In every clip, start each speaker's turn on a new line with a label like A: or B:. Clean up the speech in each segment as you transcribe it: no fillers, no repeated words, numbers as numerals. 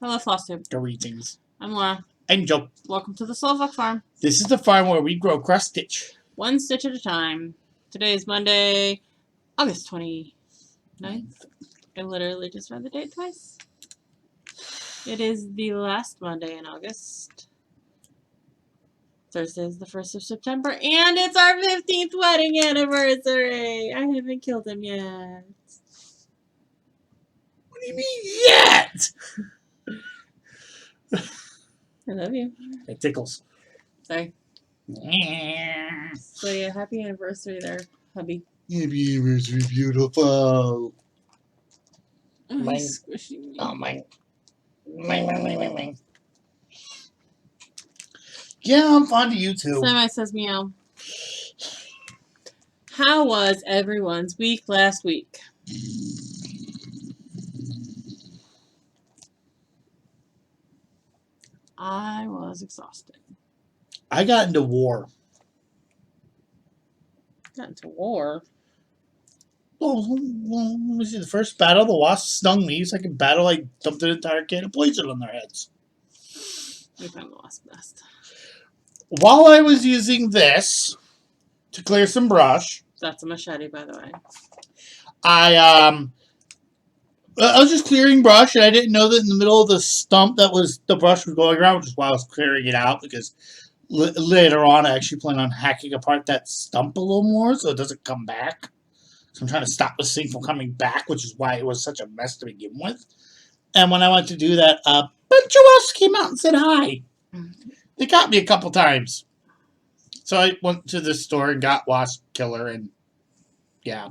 A: Hello, Flosstube.
B: Greetings.
A: I'm Laura.
B: I'm Joe.
A: Welcome to the Slovak Farm.
B: This is the farm where we grow cross stitch.
A: One stitch at a time. Today is Monday, August 29th. I literally just read the date twice. It is the last Monday in August. Thursday is the 1st of September, and it's our 15th wedding anniversary! I haven't killed him yet.
B: What do you mean yet?
A: I love you.
B: It tickles.
A: Sorry. So yeah, happy anniversary there, hubby.
B: Happy anniversary, beautiful.
A: Oh, he's squishing me.
B: Oh, mine. Mine. Yeah, I'm fond of you too.
A: Semi says meow. How was everyone's week last week? I was exhausted.
B: I got into war.
A: Got into war?
B: Well, let me see. The first battle, the wasp stung me. Second battle, I dumped an entire can of poison on their heads.
A: We found the wasp nest.
B: While I was using this to clear some brush,
A: That's a machete, by the way.
B: I was just clearing brush, and I didn't know that in the middle of the stump that was the brush was going around, which is why I was clearing it out, because later on I actually plan on hacking apart that stump a little more so it doesn't come back. So I'm trying to stop this thing from coming back, which is why it was such a mess to begin with. And when I went to do that, a bunch of wasps came out and said hi. They got me a couple times. So I went to the store and got wasp killer, and yeah.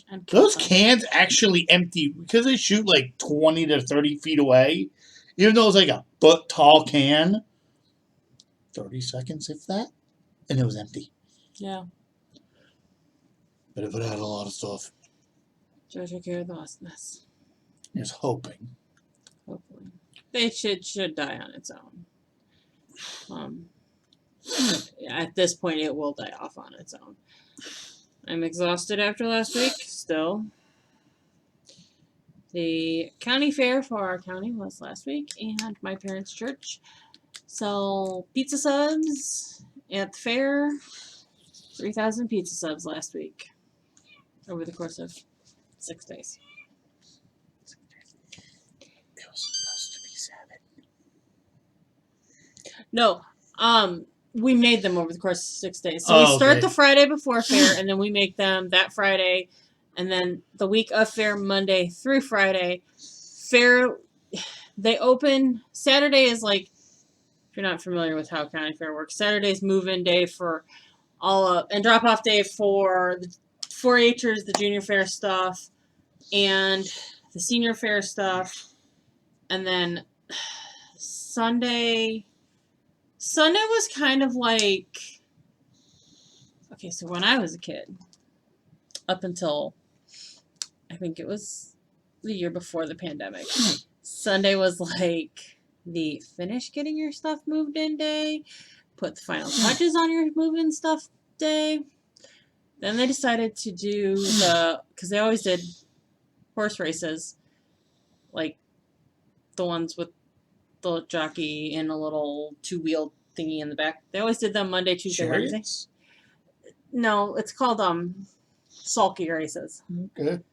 A: And
B: Those cans actually empty because they shoot like 20 to 30 feet away. Even though it's like a foot tall can. 30 seconds, if that. And it was empty.
A: Yeah.
B: But if it had a lot of stuff.
A: Joe took care of the wasp nest.
B: I was hoping.
A: Hopefully. They should die on its own. At this point, it will die off on its own. I'm exhausted after last week, still. The county fair for our county was last week, and my parents' church sell pizza subs at the fair. 3,000 pizza subs last week over the course of 6 days.
B: It was supposed to be 7.
A: No, we made them over the course of 6 days. So we start the Friday before fair, and then we make them that Friday, and then the week of fair, Monday through Friday. Fair, they open, Saturday is like, if you're not familiar with how county fair works, Saturday's move-in day for and drop-off day for the 4-H'ers, the junior fair stuff, and the senior fair stuff, and then Sunday was kind of like, okay, so when I was a kid, up until, I think it was the year before the pandemic, Sunday was like the finish getting your stuff moved in day, put the final touches on your move-in stuff day. Then they decided to do because they always did horse races, like the ones with the jockey and a little 2-wheel thingy in the back. They always did them Monday, Tuesday, Wednesday. No, it's called Sulky Races.
B: Okay.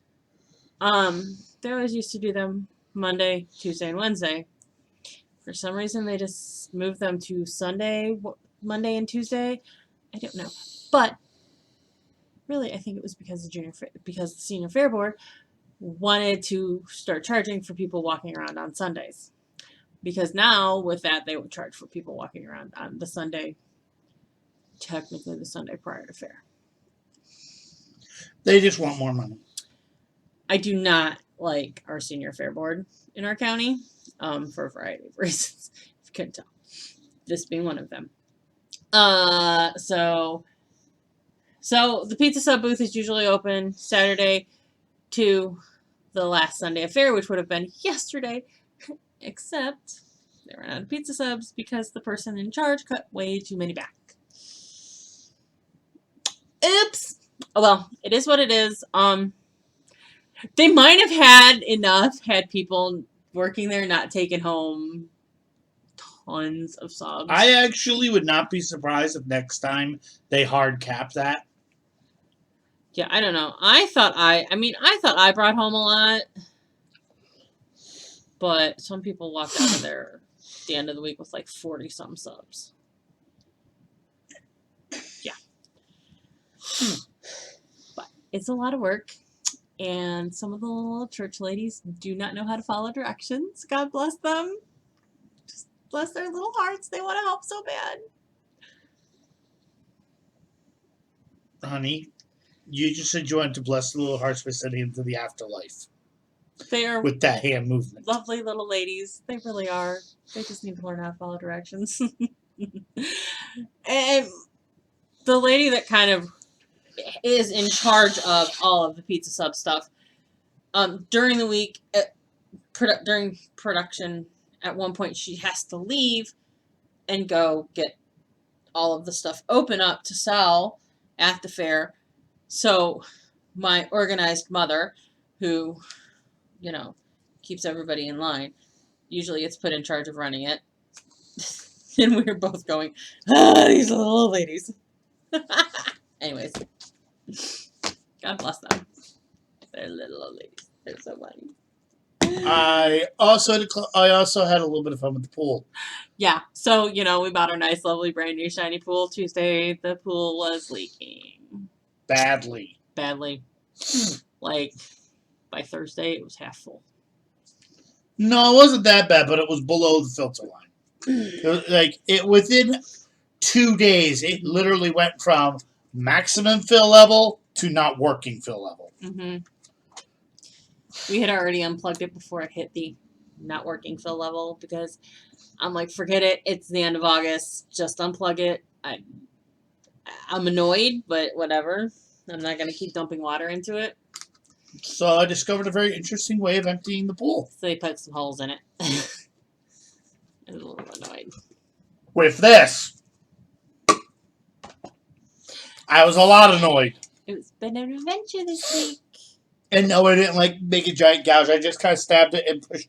A: They always used to do them Monday, Tuesday, and Wednesday. For some reason, they just moved them to Sunday, Monday, and Tuesday. I don't know, but really, I think it was because the senior fair board wanted to start charging for people walking around on Sundays. Because now, with that, they would charge for people walking around on the Sunday, technically the Sunday prior to fair.
B: They just want more money.
A: I do not like our senior fair board in our county for a variety of reasons, if you couldn't tell. This being one of them. So the pizza sub booth is usually open Saturday to the last Sunday of fair, which would have been yesterday. Except they ran out of pizza subs because the person in charge cut way too many back. Oops. Oh well, it is what it is. They might have had people working there, not taking home tons of subs.
B: I actually would not be surprised if next time they hard cap that.
A: Yeah, I don't know. I thought I brought home a lot, but some people walked out of there at the end of the week with like 40-some subs. Yeah. But it's a lot of work, and some of the little church ladies do not know how to follow directions. God bless them. Just bless their little hearts. They want to help so bad.
B: Honey, you just said you wanted to bless the little hearts by sending them to the afterlife.
A: They are
B: with that hand movement.
A: lovely little ladies. They really are. They just need to learn how to follow directions. And the lady that kind of is in charge of all of the pizza sub stuff, during the week, during production, at one point she has to leave and go get all of the stuff open up to sell at the fair. So my organized mother, who, you know, keeps everybody in line, usually it's put in charge of running it. And we were both going, these little ladies. Anyways, God bless them. They're little old ladies. They're so funny.
B: I also had a little bit of fun with the pool.
A: Yeah, so, you know, we bought our nice, lovely, brand new, shiny pool Tuesday. The pool was leaking.
B: Badly.
A: Like, by Thursday, it was half full.
B: No, it wasn't that bad, but it was below the filter line. Within 2 days, it literally went from maximum fill level to not working fill level.
A: Mm-hmm. We had already unplugged it before it hit the not working fill level because I'm like, forget it. It's the end of August. Just unplug it. I'm annoyed, but whatever. I'm not going to keep dumping water into it.
B: So I discovered a very interesting way of emptying the pool.
A: So they put some holes in it. I was a little annoyed.
B: With this, I was a lot annoyed.
A: It's been an adventure this week.
B: And no, I didn't make a giant gouge. I just kind of stabbed it and pushed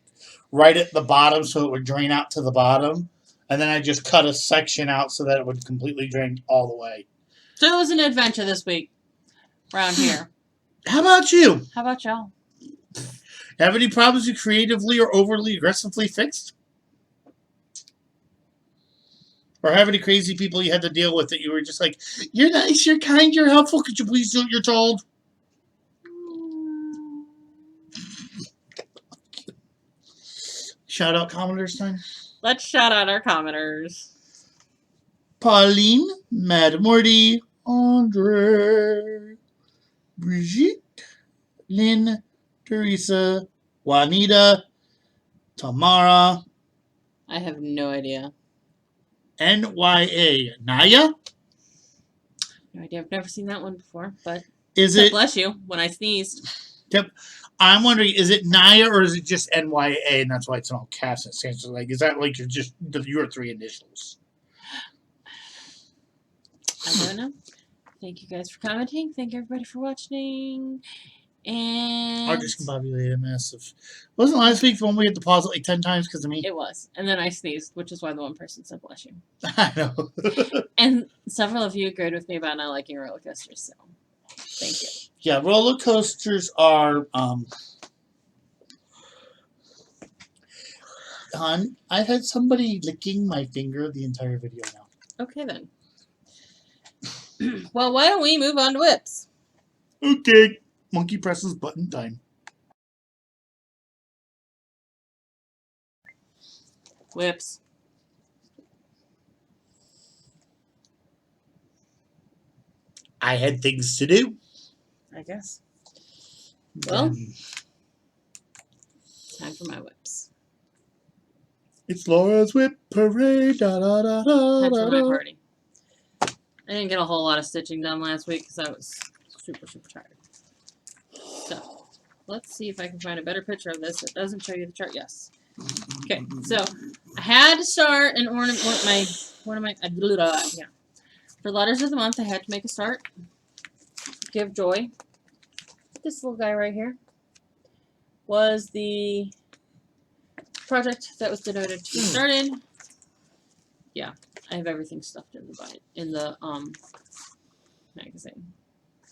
B: right at the bottom so it would drain out to the bottom. And then I just cut a section out so that it would completely drain all the way.
A: So it was an adventure this week around here.
B: How about you?
A: How about y'all?
B: Have any problems you creatively or overly aggressively fixed? Or have any crazy people you had to deal with that you were just like, you're nice, you're kind, you're helpful, could you please do what you're told? Shout out commenters time.
A: Let's shout out our commenters.
B: Pauline, Mad Morty, Andre, Brigitte, Lynn, Teresa, Juanita, Tamara.
A: I have no idea.
B: NYA. Naya?
A: No idea. I've never seen that one before, but
B: Is it?
A: Bless you when I sneezed.
B: Yep. I'm wondering, is it Naya or is it just NYA and that's why it's in all caps? It stands for, like, is that like just your 3 initials?
A: I don't know. Thank you guys for commenting. Thank you everybody for watching. And
B: I just combobulated massive. Wasn't last week when we had to pause it like 10 times because of me?
A: it was. And then I sneezed, which is why the one person said bless you.
B: I know.
A: And several of you agreed with me about not liking roller coasters, so thank you.
B: Yeah, roller coasters are I've had somebody licking my finger the entire video now.
A: Okay then. Well, why don't we move on to whips?
B: Okay. Monkey presses button time.
A: Whips.
B: I had things to do.
A: I guess. Well, time for my whips.
B: It's Laura's whip parade. Da, da, da, da,
A: Time for my
B: da.
A: party. I didn't get a whole lot of stitching done last week because I was super, super tired. So, let's see if I can find a better picture of this that doesn't show you the chart. Yes. Okay, so I had to start an ornament. Yeah. For letters of the month, I had to make a start. Give joy. This little guy right here was the project that was denoted to be started. Yeah, I have everything stuffed in the magazine.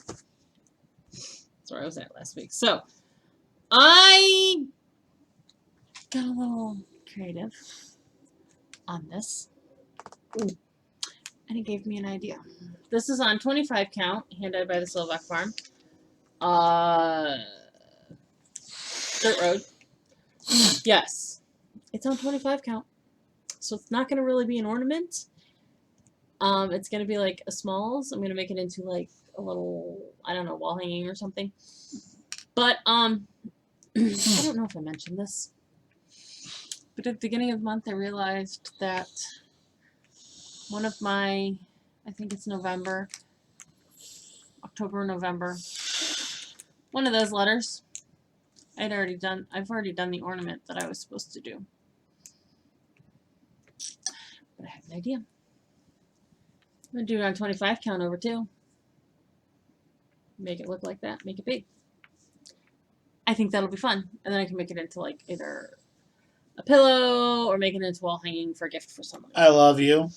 A: That's where I was at last week. So I got a little creative on this, and it gave me an idea. This is on 25 count, handed by the Slovak Farm. Dirt road. Yes, it's on 25 count, so it's not gonna really be an ornament. It's gonna be like a smalls. I'm gonna make it into like a little, I don't know, wall hanging or something. But I don't know if I mentioned this, but at the beginning of the month I realized that one of my, I think it's November, October, November, one of those letters, I've already done the ornament that I was supposed to do. But I have an idea. I'm gonna do it on 25 count over 2. Make it look like that, make it big. I think that'll be fun. And then I can make it into like either a pillow or make it into wall hanging for a gift for someone.
B: I love you.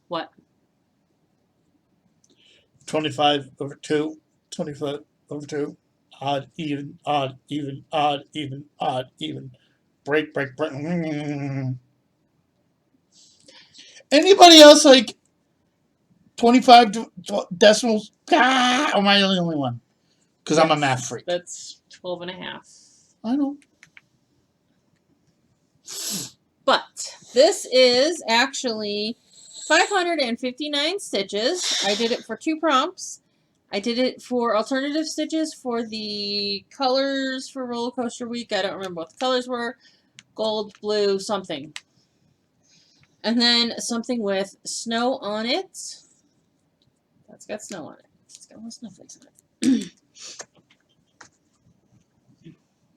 A: What?
B: 25 over 2. 25 over 2. Odd, even, odd, even, odd, even, odd, even. Break, break, break. Anybody else like 25 decimals? Ah, or am I the only one? Because I'm a math freak.
A: That's 12.5.
B: I know.
A: But this is actually 559 stitches. I did it for 2 prompts. I did it for alternative stitches for the colors for Roller Coaster Week. I don't remember what the colors were. Gold, blue, something. And then something with snow on it. That's got snow on it. It's got little snowflakes on it.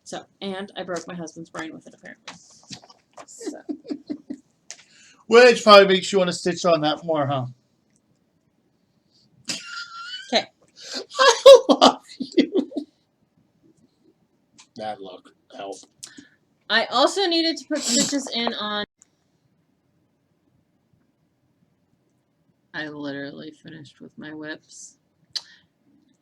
A: So, and I broke my husband's brain with it, apparently. So.
B: Which probably makes you want to stitch on that more, huh?
A: Okay.
B: I love you. That look. Help.
A: I also needed to put stitches in on... I literally finished with my whips.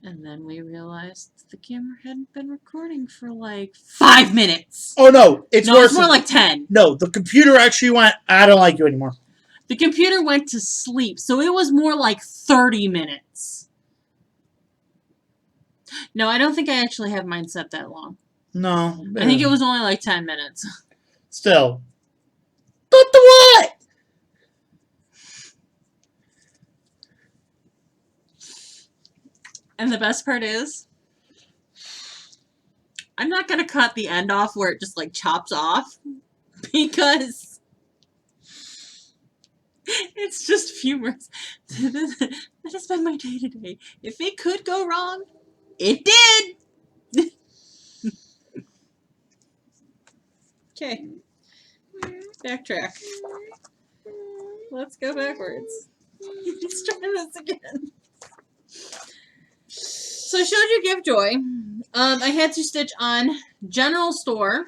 A: And then we realized the camera hadn't been recording for like 5 minutes.
B: Oh, no. It's worse.
A: It's more like 10.
B: No, the computer actually went, I don't like you anymore.
A: The computer went to sleep, so it was more like 30 minutes. No, I don't think I actually have mine set that long.
B: No.
A: I think it was only like 10 minutes.
B: Still. But the what?
A: And the best part is, I'm not going to cut the end off where it just like chops off, because it's just humorous. That has been my day today. If it could go wrong, it did. Okay. Backtrack. Let's go backwards. Let's try this again. So I showed you Give Joy. I had to stitch on General Store.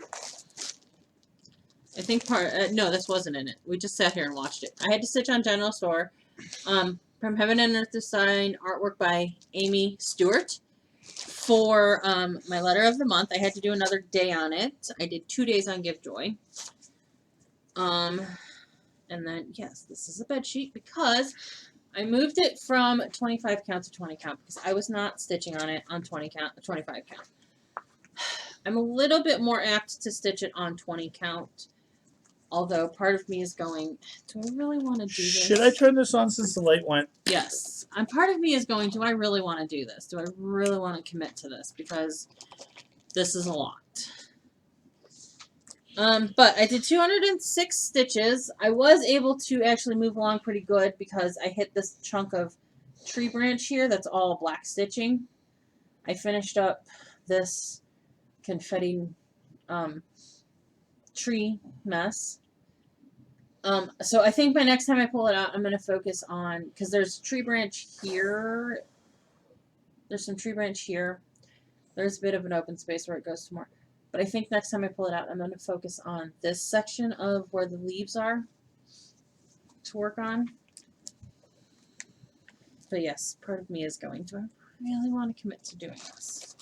A: I think no, this wasn't in it. We just sat here and watched it. I had to stitch on General Store. From Heaven and Earth Design, artwork by Amy Stewart. For my letter of the month, I had to do another day on it. I did 2 days on Give Joy. And then, yes, this is a bed sheet because I moved it from 25 count to 20 count because I was not stitching on it on 25 count. I'm a little bit more apt to stitch it on 20 count, although part of me is going, do I really want to do this?
B: Should I turn this on since the light went?
A: Yes. And part of me is going, do I really want to do this? Do I really want to commit to this? Because this is a lot. But I did 206 stitches. I was able to actually move along pretty good because I hit this chunk of tree branch here that's all black stitching. I finished up this confetti tree mess. So I think by next time I pull it out, I'm going to focus on, because there's tree branch here. There's some tree branch here. There's a bit of an open space where it goes to more. But I think next time I pull it out, I'm going to focus on this section of where the leaves are to work on. But yes, part of me is going to. I really want to commit to doing this.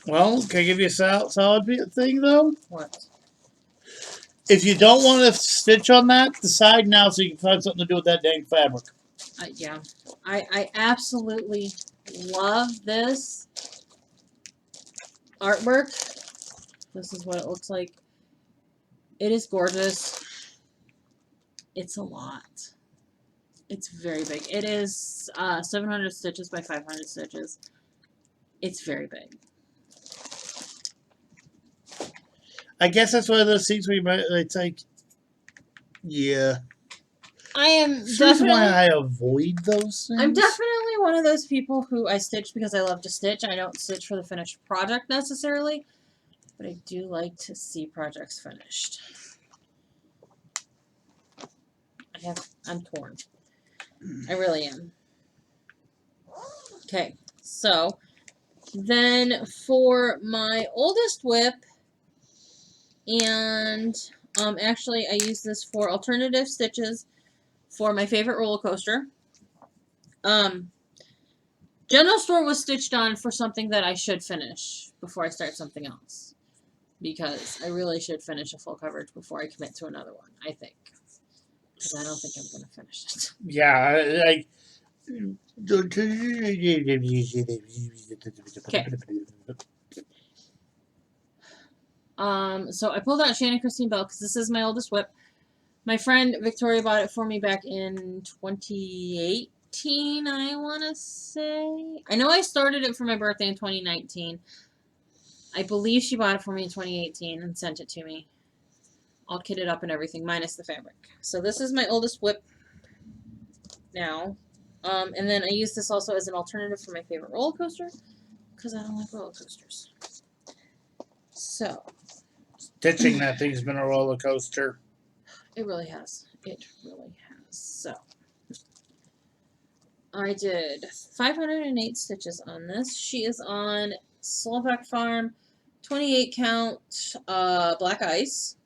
B: Well, can I give you a solid thing, though?
A: What?
B: If you don't want to stitch on that, decide now so you can find something to do with that dang fabric.
A: Yeah. I absolutely love this artwork. This is what it looks like. It is gorgeous. It's a lot. It's very big. It is 700 stitches by 500 stitches. It's very big.
B: I guess that's one of those things where you might, it's like, yeah.
A: I am
B: That's the reason why I avoid those things.
A: I'm definitely one of those people who I stitch because I love to stitch. I don't stitch for the finished project necessarily, but I do like to see projects finished. I'm torn. I really am. Okay, so then for my oldest whip, and actually I use this for alternative stitches for my favorite roller coaster. General store was stitched on for something that I should finish before I start something else, because I really should finish a full coverage before I commit to another one, I think. Because I don't think I'm going to finish it.
B: Yeah, like.
A: Okay. So I pulled out Shannon Christine Bell because this is my oldest whip. My friend Victoria bought it for me back in 2018, I want to say. I know I started it for my birthday in 2019. I believe she bought it for me in 2018 and sent it to me. All kitted up and everything, minus the fabric. So this is my oldest whip now. And then I use this also as an alternative for my favorite roller coaster, because I don't like roller coasters. So.
B: Stitching that thing's been a roller coaster.
A: It really has. It really has. So. I did 508 stitches on this. She is on Slovak Farm, 28 count black ice.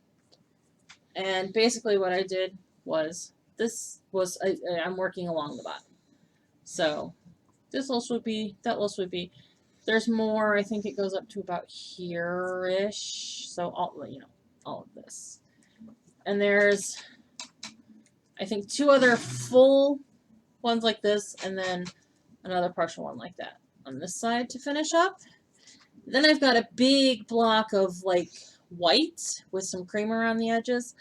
A: And basically what I did was, I'm working along the bottom. So this little swoopy, that little swoopy. There's more. I think it goes up to about here-ish. So all of this. And there's, I think, 2 other full ones like this, and then another partial one like that on this side to finish up. Then I've got a big block of like white with some cream around the edges.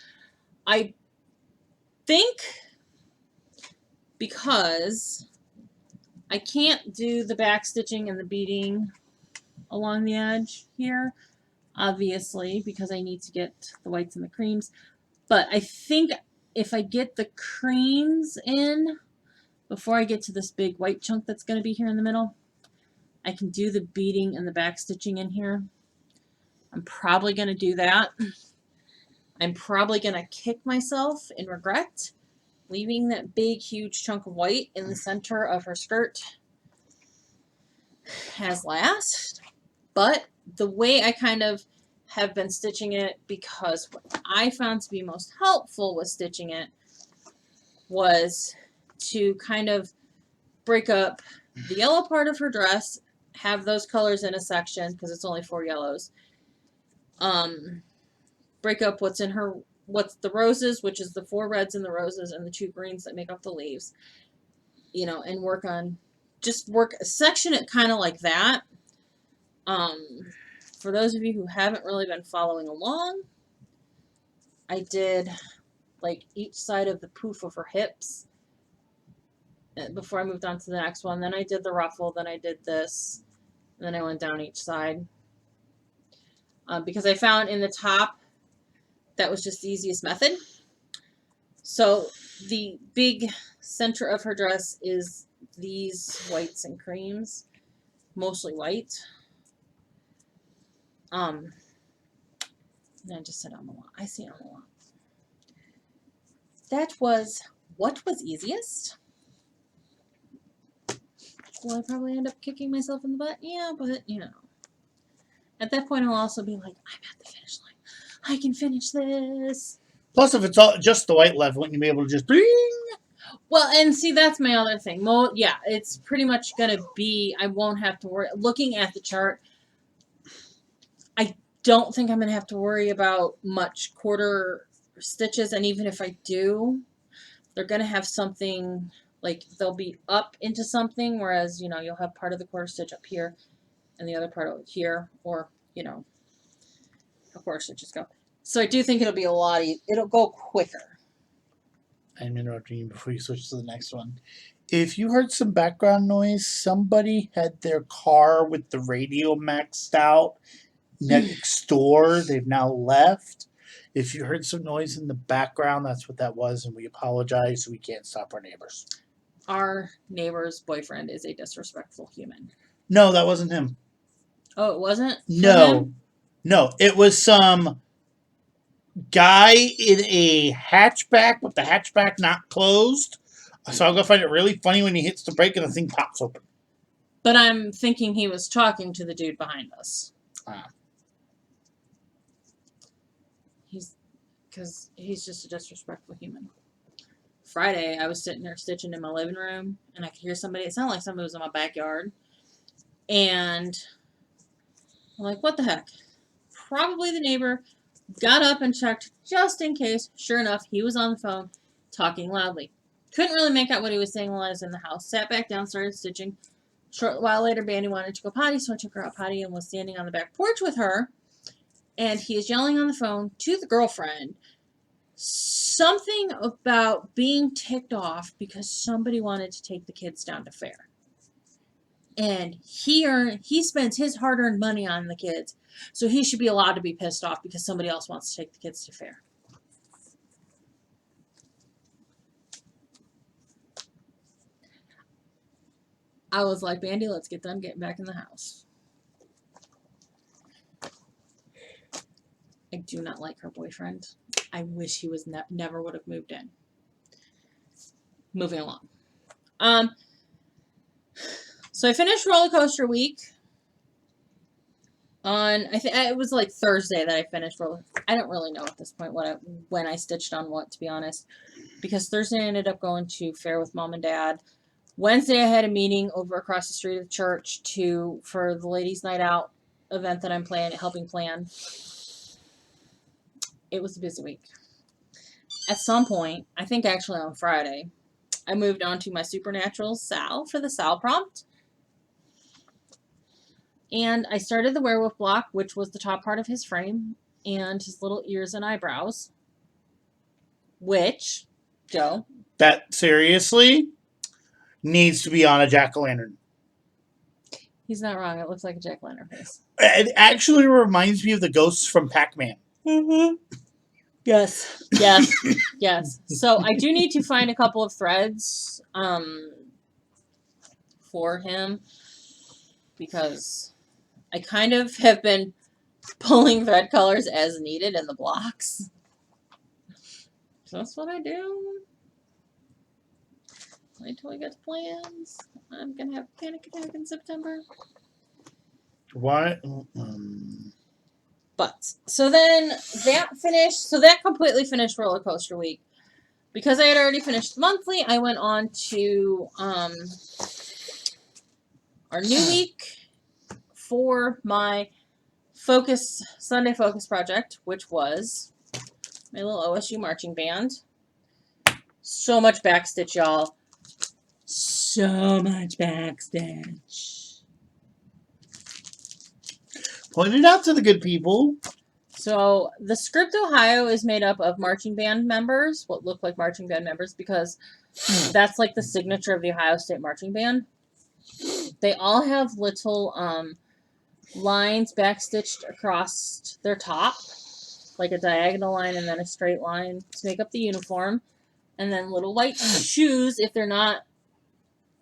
A: I think because I can't do the back stitching and the beading along the edge here, obviously, because I need to get the whites and the creams. But I think if I get the creams in before I get to this big white chunk that's going to be here in the middle, I can do the beading and the back stitching in here. I'm probably going to do that. I'm probably going to kick myself in regret leaving that big, huge chunk of white in the center of her skirt as last. But the way I kind of have been stitching it, because what I found to be most helpful with stitching it was to kind of break up the yellow part of her dress, have those colors in a section because it's only 4 yellows. Break up what's the roses, which is the 4 reds and the roses and the 2 greens that make up the leaves, and section it kind of like that. For those of you who haven't really been following along, I did like each side of the poof of her hips before I moved on to the next one. Then I did the ruffle, then I did this, and then I went down each side. Because I found in the top that was just the easiest method. So the big center of her dress is these whites and creams, mostly white. And I just said on the wall. I see it on the wall. That was what was easiest. Will I probably end up kicking myself in the butt? Yeah, but At that point, I'll also be like, I'm at the finish line. I can finish this.
B: Plus, if it's all just the white left, wouldn't you be able to just bing?
A: Well, and see, that's my other thing. Yeah, it's pretty much going to be, I won't have to worry. Looking at the chart, I don't think I'm going to have to worry about much quarter stitches. And even if I do, they're going to have something, like, they'll be up into something, whereas, you know, you'll have part of the quarter stitch up here and the other part over here, or, you know, a quarter stitches go. So I do think it'll be a lot it'll go quicker.
B: I'm interrupting you before you switch to the next one. If you heard some background noise, somebody had their car with the radio maxed out next door. They've now left. If you heard some noise in the background, that's what that was, and we apologize. We can't stop our neighbors.
A: Our neighbor's boyfriend is a disrespectful human.
B: No, that wasn't him.
A: Oh, it wasn't?
B: No. No, it was some guy in a hatchback with the hatchback not closed. So I'm going to find it really funny when he hits the brake and the thing pops open.
A: But I'm thinking he was talking to the dude behind us. Because he's just a disrespectful human. Friday, I was sitting there stitching in my living room, and I could hear somebody. It sounded like somebody was in my backyard. And I'm like, what the heck? Probably the neighbor. Got up and checked just in case. Sure enough, he was on the phone talking loudly. Couldn't really make out what he was saying while I was in the house. Sat back down, started stitching. Short while later, Bandy wanted to go potty, so I took her out potty and was standing on the back porch with her. And he is yelling on the phone to the girlfriend something about being ticked off because somebody wanted to take the kids down to fair. And he spends his hard-earned money on the kids, so he should be allowed to be pissed off because somebody else wants to take the kids to fair. I was like, Bandy, let's get them getting back in the house. I do not like her boyfriend. I wish he was never would have moved in. Moving along. So I finished roller coaster week on, I think it was like Thursday that I finished roller. I don't really know at this point when I stitched on what, to be honest, because Thursday I ended up going to fair with Mom and Dad. Wednesday I had a meeting over across the street of the church for the ladies' night out event that I'm helping plan. It was a busy week. At some point, I think actually on Friday, I moved on to my Supernatural Sal for the Sal prompt. And I started the werewolf block, which was the top part of his frame, and his little ears and eyebrows. Which, Joe?
B: That seriously needs to be on a jack-o'-lantern.
A: He's not wrong. It looks like a jack-o'-lantern face.
B: It actually reminds me of the ghosts from Pac-Man.
A: Mm-hmm. Yes. Yes. Yes. So I do need to find a couple of threads for him, because I kind of have been pulling thread colors as needed in the blocks. So that's what I do. Wait till we get to plans. I'm going to have a panic attack in September.
B: What?
A: But, so then that finished, so that completely finished roller coaster week. Because I had already finished the monthly, I went on to our new week for my Sunday Focus project, which was my little OSU marching band. So much backstitch, y'all. So much backstitch.
B: Point it out to the good people.
A: So the script Ohio is made up of marching band members, what look like marching band members, because that's like the signature of the Ohio State Marching Band. They all have little lines backstitched across their top, like a diagonal line and then a straight line to make up the uniform, and then little white shoes if they're not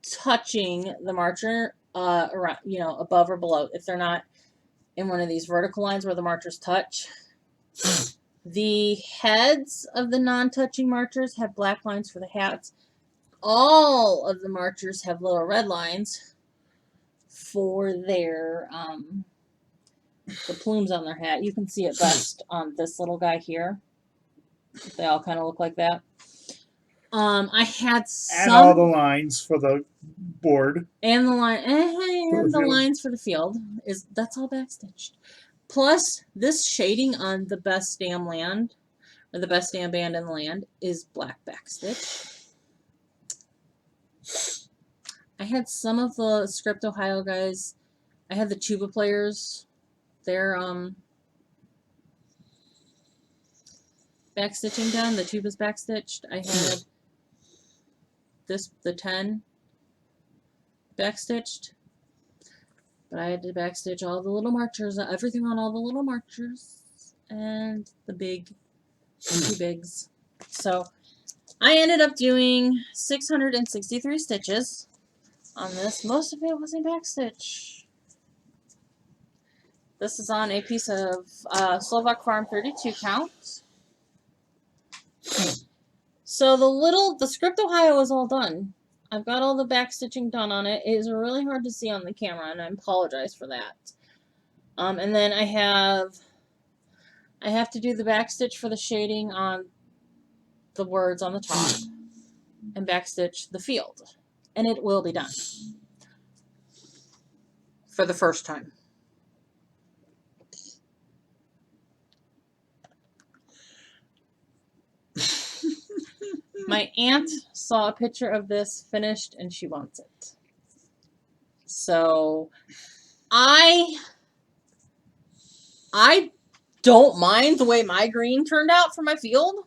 A: touching the marcher, around, above or below, if they're not in one of these vertical lines where the marchers touch. The heads of the non-touching marchers have black lines for the hats. All of the marchers have little red lines for their the plumes on their hat. You can see it best on this little guy here. They all kind of look like that. I had some...
B: And all the lines for the board.
A: And the line, and the lines for the field. That's all backstitched. Plus, this shading on the best damn land, or the best damn band in the land, is black backstitch. I had some of the Script Ohio guys. I had the tuba players. They're backstitching done. The tuba's backstitched. I had the 10 backstitched. But I had to backstitch all the little marchers, everything on all the little marchers, and the two bigs. So I ended up doing 663 stitches on this. Most of it wasn't backstitch. This is on a piece of Slovak Farm 32 count. So the Script Ohio is all done. I've got all the backstitching done on it. It is really hard to see on the camera, and I apologize for that. And then I have to do the backstitch for the shading on the words on the top, and backstitch the field, and it will be done for the first time. My aunt saw a picture of this finished and she wants it. So I don't mind the way my green turned out for my field.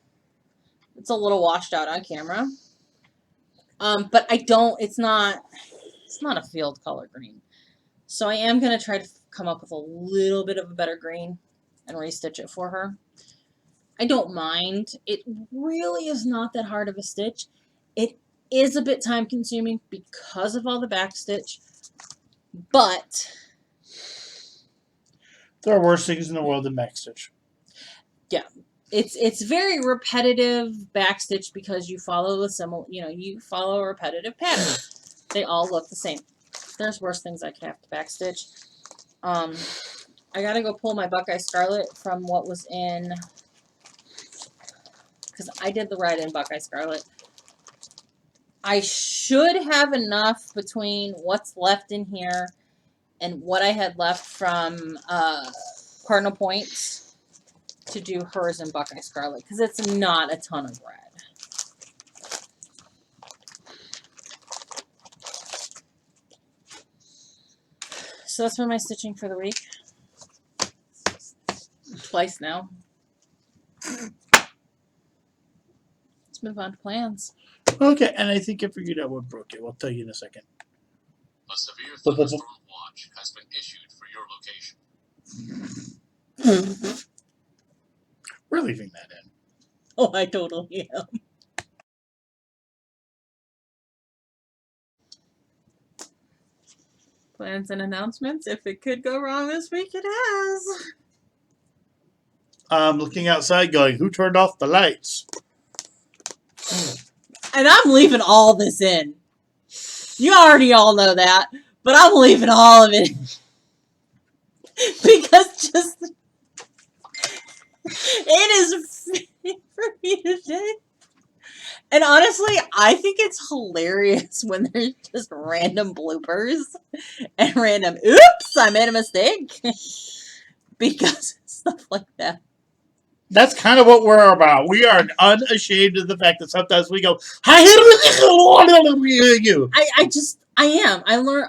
A: It's a little washed out on camera. But it's not a field color green. So I am going to try to come up with a little bit of a better green and restitch it for her. I don't mind. It really is not that hard of a stitch. It is a bit time consuming because of all the backstitch, but
B: there are worse things in the world than backstitch.
A: Yeah, it's very repetitive backstitch because you follow you follow a repetitive pattern. They all look the same. There's worse things I could have to backstitch. I gotta go pull my Buckeye Scarlet from what was in, because I did the red in Buckeye Scarlet. I should have enough between what's left in here and what I had left from Cardinal Points to do hers in Buckeye Scarlet, because it's not a ton of red. So that's been my stitching for the week. Twice now. Let's move on to plans.
B: Okay, and I think I figured out what broke it. I'll tell you in a second.
C: A severe thunderstorm watch has been issued for your location.
B: We're leaving that in.
A: Oh, I totally am. Plans and announcements. If it could go wrong this week, it has.
B: I'm looking outside going, who turned off the lights?
A: And I'm leaving all this in. You already all know that, but I'm leaving all of it in. Because just it is for me today. And honestly, I think it's hilarious when there's just random bloopers and random, oops, I made a mistake. Because stuff like that.
B: That's kind of what we're about. We are unashamed of the fact that sometimes we go, I
A: am.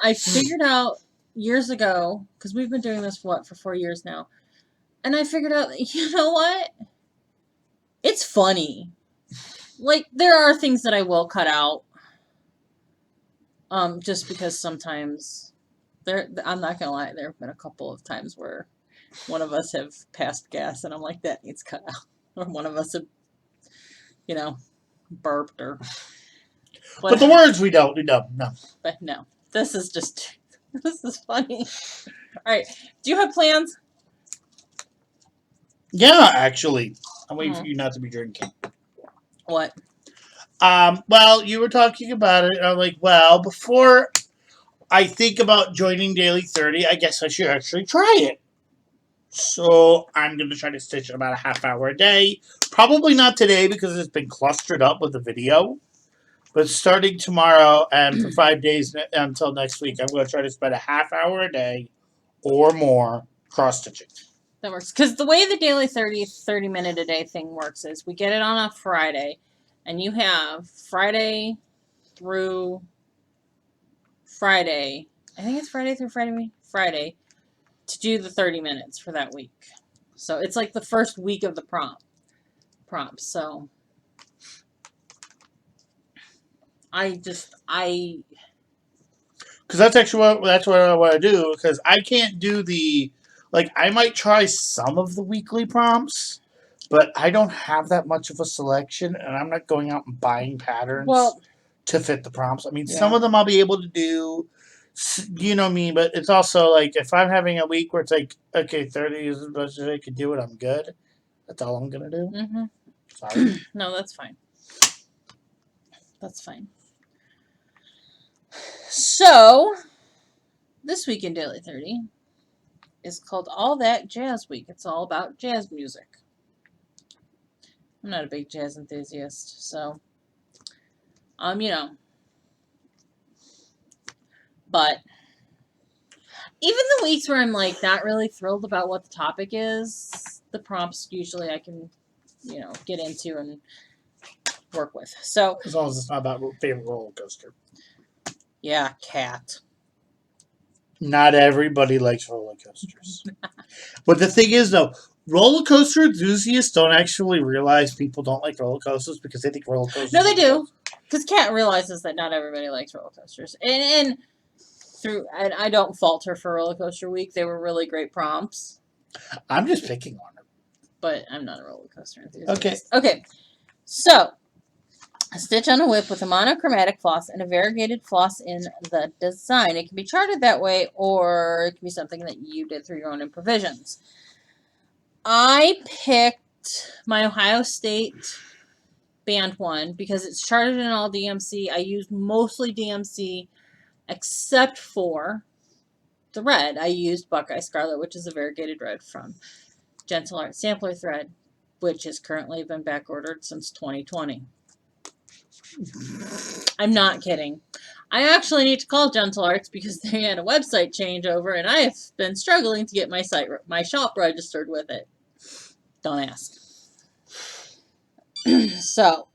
A: I figured out years ago, because we've been doing this for 4 years now. And I figured out, you know what? It's funny. Like, there are things that I will cut out. Just because sometimes, I'm not going to lie, there have been a couple of times where one of us have passed gas and I'm like, that needs cut out. Or one of us have, burped or whatever.
B: But the words we don't, no.
A: But no, this is funny. All right. Do you have plans?
B: Yeah, actually. I'm waiting for you not to be drinking.
A: What?
B: Well, you were talking about it, and I'm like, well, before I think about joining Daily 30, I guess I should actually try it. So I'm going to try to stitch about a half hour a day. Probably not today because it's been clustered up with the video. But starting tomorrow and for 5 days until next week, I'm going to try to spend a half hour a day or more cross stitching.
A: That works. Because the way the daily 30 minute a day thing works is we get it on a Friday, and you have Friday through Friday. I think it's Friday through Friday to do the 30 minutes for that week. So it's like the first week of the prompts. So because
B: that's actually what I want to do, because I can't do I might try some of the weekly prompts, but I don't have that much of a selection, and I'm not going out and buying patterns to fit the prompts. I mean, some of them I'll be able to do, you know me, but it's also like if I'm having a week where it's like, okay, 30 is as much as I can do it, I'm good. That's all I'm going to do.
A: Mm-hmm.
B: Sorry.
A: No, that's fine. That's fine. So, this week in Daily 30 is called All That Jazz Week. It's all about jazz music. I'm not a big jazz enthusiast, so, but even the weeks where I'm, like, not really thrilled about what the topic is, the prompts usually I can, get into and work with. So,
B: as long as it's not about favorite roller coaster.
A: Yeah, cat.
B: Not everybody likes roller coasters. But the thing is, though, roller coaster enthusiasts don't actually realize people don't like roller coasters because they think roller coasters.
A: No, they do. Because Kat realizes that not everybody likes roller coasters. And I don't fault her for Roller Coaster Week. They were really great prompts.
B: I'm just picking on her.
A: But I'm not a roller coaster enthusiast.
B: Okay.
A: Okay. So, a stitch on a whip with a monochromatic floss and a variegated floss in the design. It can be charted that way, or it can be something that you did through your own improvisions. I picked my Ohio State band one because it's charted in all DMC. I used mostly DMC except for the red. I used Buckeye Scarlet, which is a variegated red from Gentle Art Sampler Thread, which has currently been back ordered since 2020. I'm not kidding. I actually need to call Gentle Arts because they had a website changeover, and I have been struggling to get my shop registered with it. Don't ask. So,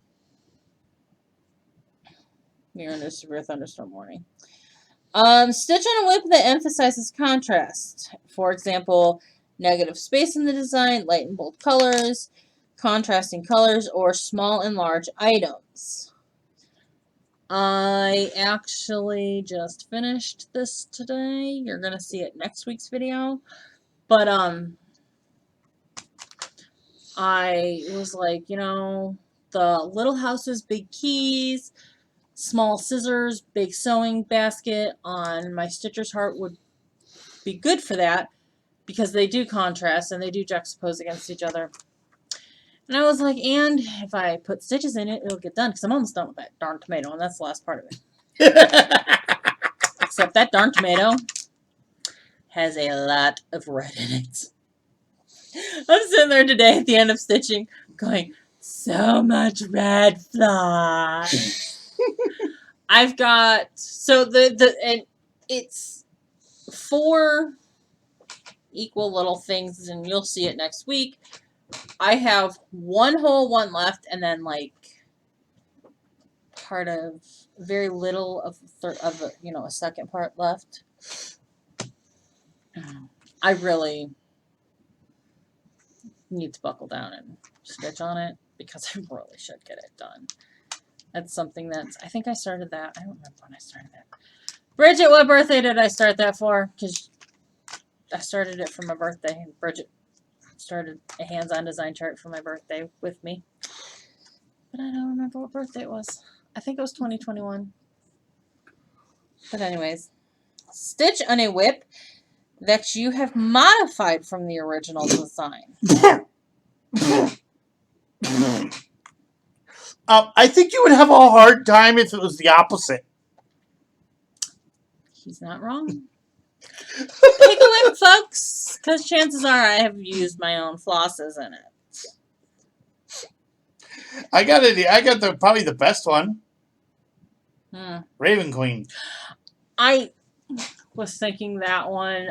A: we're under severe thunderstorm warning. Stitch on a whip that emphasizes contrast. For example, negative space in the design, light and bold colors, contrasting colors, or small and large items. I actually just finished this today. You're going to see it next week's video. But, I was like, the little houses, big keys, small scissors, big sewing basket on my Stitcher's Heart would be good for that because they do contrast and they do juxtapose against each other. And I was like, and if I put stitches in it, it'll get done because I'm almost done with that darn tomato, and that's the last part of it. Except that darn tomato has a lot of red in it. I'm sitting there today at the end of stitching going, so much red fly. I've got, and it's 4 equal little things, and you'll see it next week. I have one whole one left, and then like part of very little of a second part left. I really need to buckle down and stitch on it because I really should get it done. That's something I think I started that. I don't remember when I started that. Bridget, what birthday did I start that for? Because I started it for my birthday, and Bridget started a hands-on design chart for my birthday with me. But I don't remember what birthday it was. I think it was 2021. But anyways, stitch on a whip that you have modified from the original design.
B: I think you would have a hard time if it was the opposite.
A: He's not wrong. Pick a whip, folks, because chances are I have used my own flosses in it.
B: I got probably the best one. Raven Queen.
A: I was thinking that one,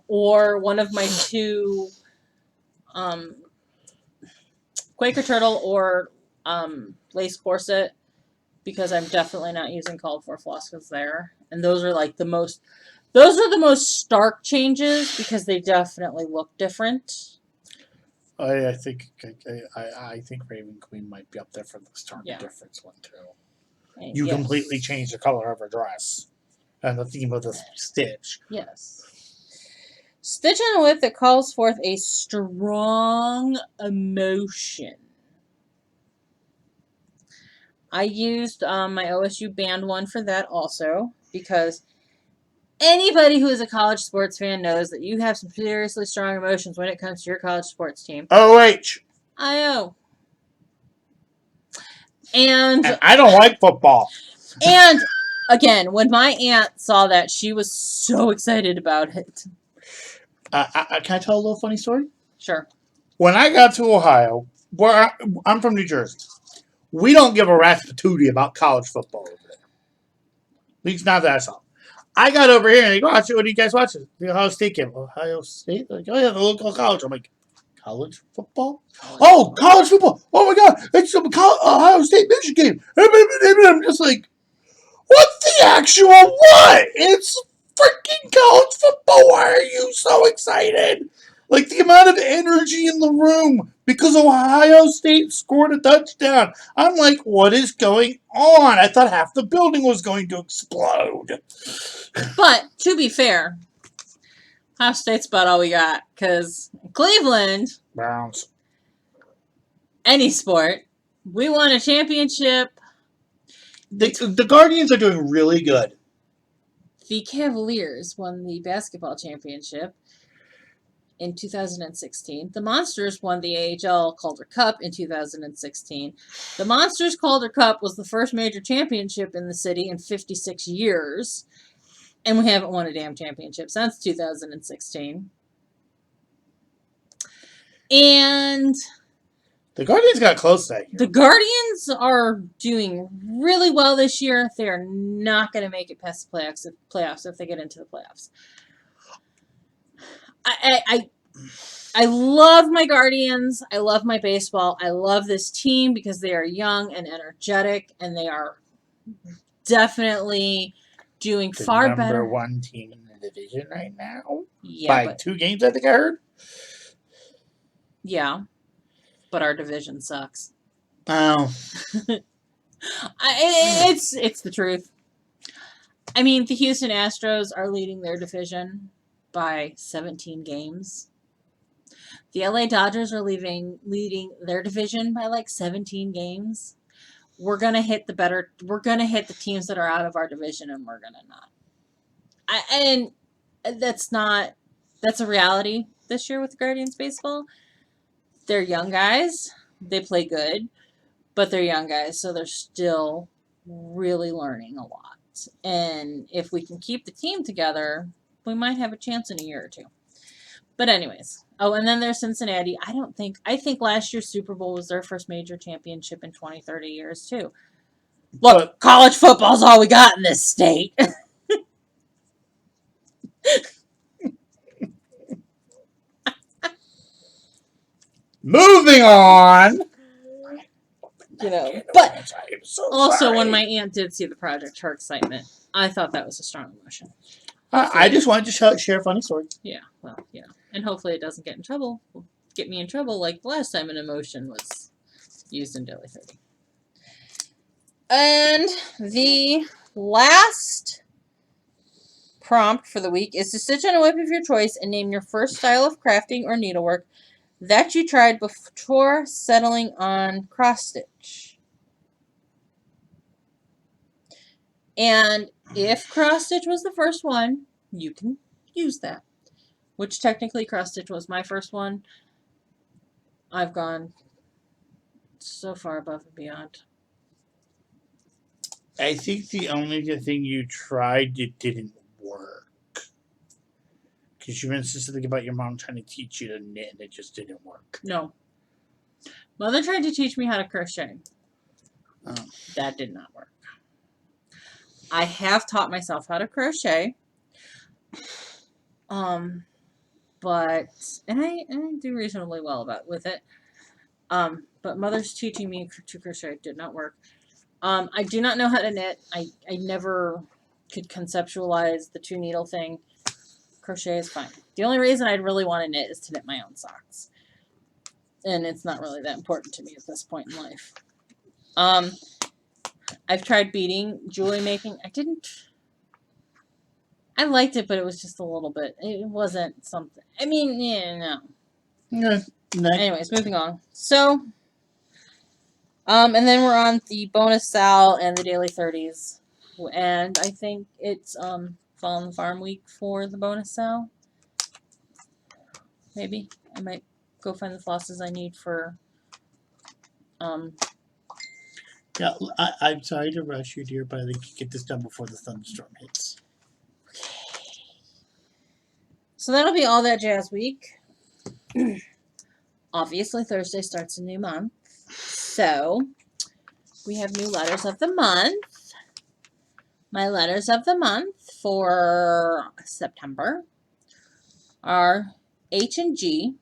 A: or one of my two, Quaker Turtle or Lace Corset, because I'm definitely not using called for flosses there, and those are like the most stark changes because they definitely look different.
B: I think Raven Queen might be up there for the stark difference one too.
A: And
B: you completely changed the color of her dress and the theme of the stitch.
A: Yes. Stitch on a whip that calls forth a strong emotion. I used my OSU band one for that also, because anybody who is a college sports fan knows that you have some seriously strong emotions when it comes to your college sports team.
B: OH.
A: IO. And
B: I don't like football.
A: And again, when my aunt saw that, she was so excited about it.
B: Can I tell a little funny story?
A: Sure.
B: When I got to Ohio, where I'm from New Jersey, we don't give a rat's patootie about college football over there. At least not that I saw. I got over here and they go, what are you guys watching? The Ohio State game. Ohio State? Like, oh yeah, the local college. I'm like, college football? College football. Oh my God. It's some Ohio State Michigan game. I'm just like, what the actual what? It's freaking college football. Why are you so excited? Like the amount of energy in the room because Ohio State scored a touchdown. I'm like, what is going on? I thought half the building was going to explode.
A: But to be fair, Ohio State's about all we got, because Cleveland,
B: Browns,
A: any sport, we won a championship.
B: The Guardians are doing really good.
A: The Cavaliers won the basketball championship in 2016. The Monsters won the AHL Calder Cup in 2016. The Monsters Calder Cup was the first major championship in the city in 56 years. And we haven't won a damn championship since 2016. And
B: the Guardians got close that year.
A: The Guardians are doing really well this year. They are not going to make it past the playoffs if they get into the playoffs. I love my Guardians. I love my baseball. I love this team because they are young and energetic, and they are definitely doing far better.
B: Number one team in the division right now.
A: Yeah,
B: by 2 games, I think I heard.
A: Yeah, but our division sucks.
B: Oh,
A: it's the truth. I mean, the Houston Astros are leading their division by 17 games. The LA Dodgers are leading their division by like 17 games. We're gonna hit the teams that are out of our division, and we're gonna not. And that's a reality this year with Guardians baseball. They're young guys. They play good, but they're young guys, so they're still really learning a lot. And if we can keep the team together, we might have a chance in a year or two. But anyways. Oh, and then there's Cincinnati. I think last year's Super Bowl was their first major championship in 20, 30 years, too. Look, college football's all we got in this state.
B: moving on.
A: But also when my aunt did see the project, her excitement, I thought that was a strong emotion.
B: I just wanted to share a funny story.
A: Yeah, well, yeah. And hopefully it doesn't get me in trouble like the last time an emotion was used in Daily 30. And the last prompt for the week is to stitch on a whip of your choice and name your first style of crafting or needlework that you tried before settling on cross stitch. And if cross stitch was the first one, you can use that. Which technically cross stitch was my first one. I've gone so far above and beyond.
B: I think the only thing you tried, it didn't work. Because you've been insisting about your mom trying to teach you to knit and it just didn't work.
A: No. Mother tried to teach me how to crochet.
B: Oh.
A: That did not work. I have taught myself how to crochet. But I do reasonably well with it. But Mother's teaching me to crochet did not work. I do not know how to knit. I never could conceptualize the 2-needle thing. Crochet is fine. The only reason I'd really want to knit is to knit my own socks. And it's not really that important to me at this point in life. I've tried beading, jewelry making. I liked it, but it was just a little bit. It wasn't something. I mean, yeah, no.
B: Okay. Next.
A: Anyways, moving on. So, and then we're on the bonus Sal and the daily 30s. And I think it's Fall Farm week for the bonus Sal. Maybe. I might go find the flosses I need for
B: Yeah, I'm sorry to rush you, dear, but I think you get this done before the thunderstorm hits.
A: So that'll be all that jazz week. Obviously, Thursday starts a new month. So, we have new letters of the month. My letters of the month for September are H and G.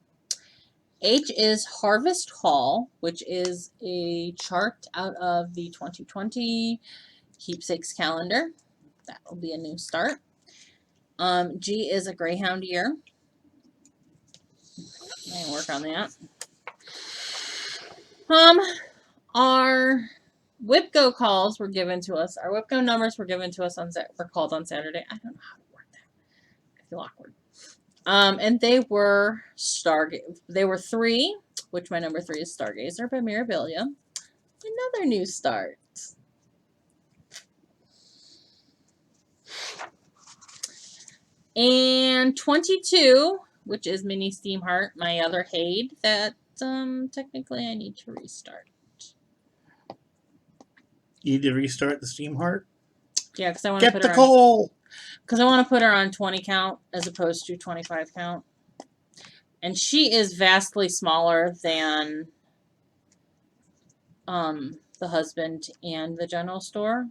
A: H is Harvest Hall, which is a chart out of the 2020 Keepsakes calendar. That will be a new start. G is a Greyhound year. I can work on that. Our WIPGO calls were given to us. Our WIPGO numbers were given to us were called on Saturday. I don't know how to word that. I feel awkward. And they were They were 3, which my number 3 is Stargazer by Mirabilia. Another new start. And 22, which is Mini Steamheart, my other Haid that technically I need to restart.
B: You need to restart the Steamheart?
A: Yeah, because I want to put
B: Get
A: her
B: the coal!
A: Because I want to put her on 20 count as opposed to 25 count. And she is vastly smaller than the husband and the general store.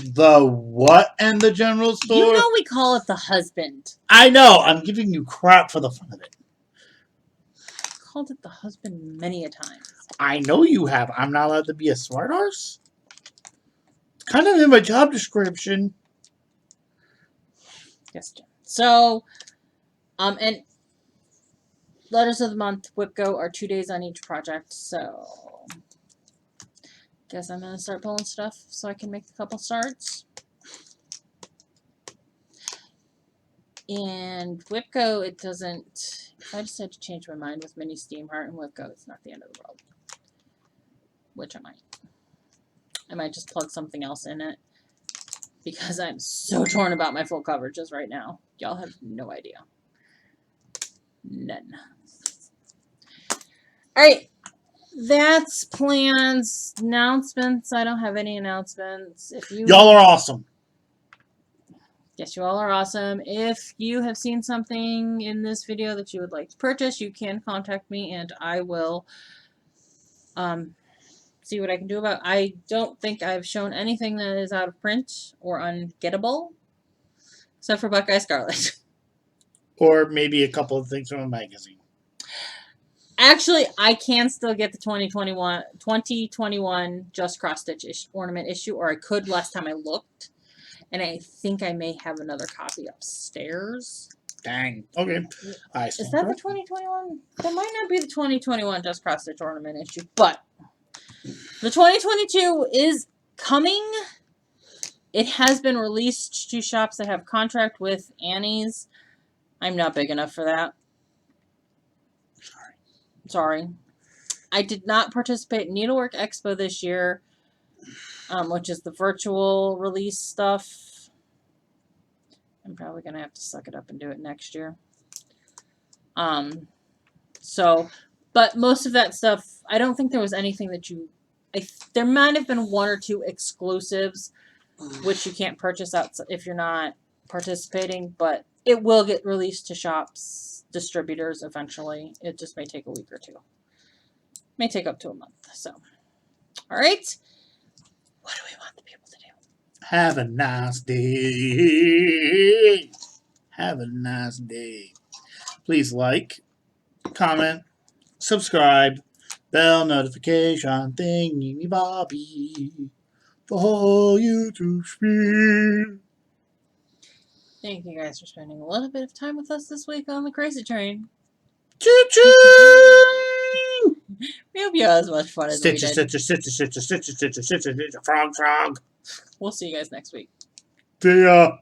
B: The what and the general store?
A: You know we call it the husband.
B: I know. I'm giving you crap for the fun of it.
A: I called it the husband many a time.
B: I know you have. I'm not allowed to be a smart arse. It's kind of in my job description.
A: Yes, Jim. So, and letters of the month, WIPGO, are 2 days on each project. So, guess I'm going to start pulling stuff so I can make a couple starts. And WIPGO, it doesn't, if I decide to change my mind with Mini Steamheart and WIPGO, it's not the end of the world. Which I might. I might just plug something else in it. Because I'm so torn about my full coverages right now. Y'all have no idea. None. Alright. That's plans. Announcements. I don't have any announcements. If you
B: Y'all are awesome.
A: Yes, you all are awesome. If you have seen something in this video that you would like to purchase, you can contact me and I will see what I can do about it. I don't think I've shown anything that is out of print or ungettable, except for Buckeye Scarlet.
B: Or maybe a couple of things from a magazine.
A: Actually, I can still get the 2021 Just Cross Stitch ornament issue, or I could last time I looked. And I think I may have another copy upstairs.
B: Dang. Okay.
A: Is that the 2021? That might not be the 2021 Just Cross Stitch ornament issue, but the 2022 is coming. It has been released to shops that have contract with Annie's. I'm not big enough for that. Sorry. I did not participate in Needlework Expo this year, which is the virtual release stuff. I'm probably going to have to suck it up and do it next year. But most of that stuff, I don't think there was anything that there might have been 1 or 2 exclusives which you can't purchase out if you're not participating, but it will get released to shops, distributors eventually. It just may take a week or two. May take up to a month. So, all right. What do we want the people to do?
B: Have a nice day. Have a nice day. Please like, comment, subscribe, bell notification thingy bobby for you to speak.
A: Thank you guys for spending a little bit of time with us this week on the Crazy Train.
B: Choo choo!
A: We hope you had as much fun as we
B: Stitcher,
A: did.
B: Stitcher, Stitcher, Stitcher, Stitcher, Stitcher, Stitcher, Frog, Frog.
A: We'll see you guys next week.
B: See ya.